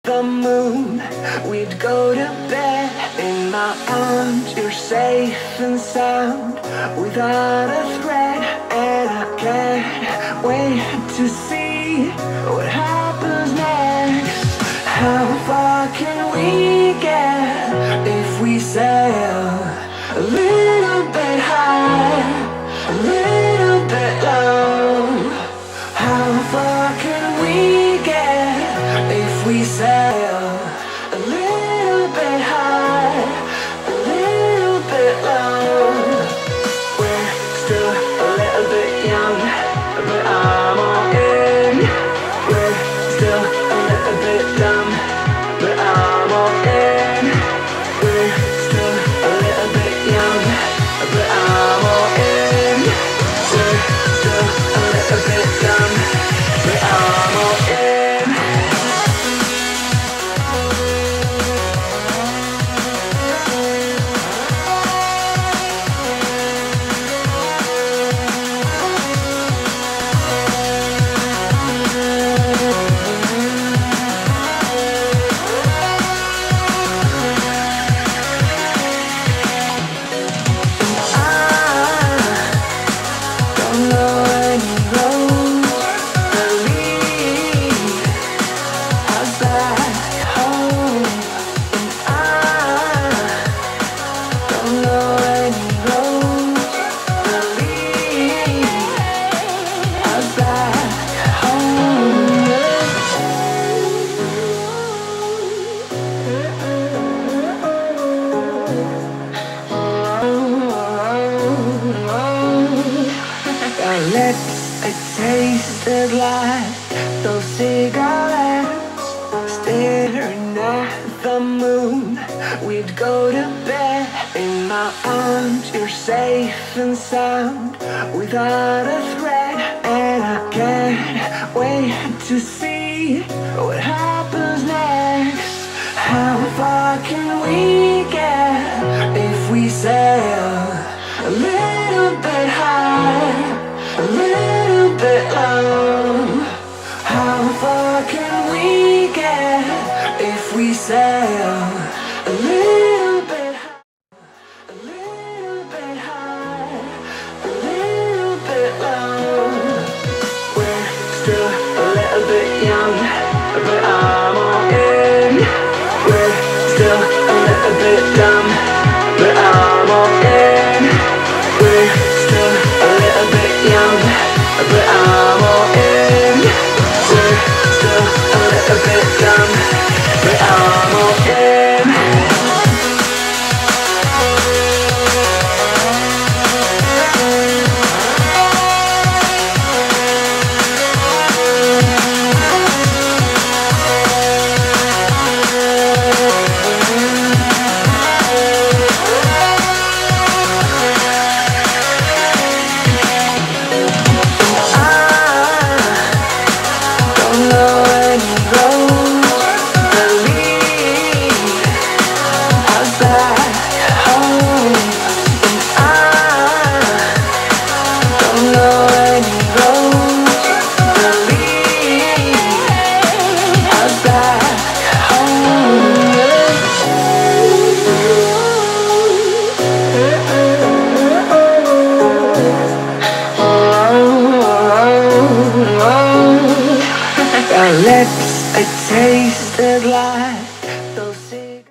the moon, we'd go to bed in my arms. You're safe and sound without a threat, and I can't wait to see what happens next. How far can we get if we sail a little bit high, a little bit low? How far can we get if we sail a little bit high, a little bit low? We're still a little bit young, but I'm all in. We're still a little bit dumb, but I'm all in. We're still a little bit young, but I'm all in. We're still a little bit dumb, but I'm all in. Lips, it tasted like those cigarettes. Staring at the moon, we'd go to bed in my arms. You're safe and sound without a threat, and I can't wait to see what happens next. How far can we get if we sail a little bit high, a little bit low? How far can we get if we sail a little bit high, a little bit high, a little bit low? We're still a little bit young, but I'm all in. We're still a little bit dumb, but I'm all in. We're still a little bit young, but I'm all in. We're still a little bit dumb, but I'm all in. Lips, it tasted like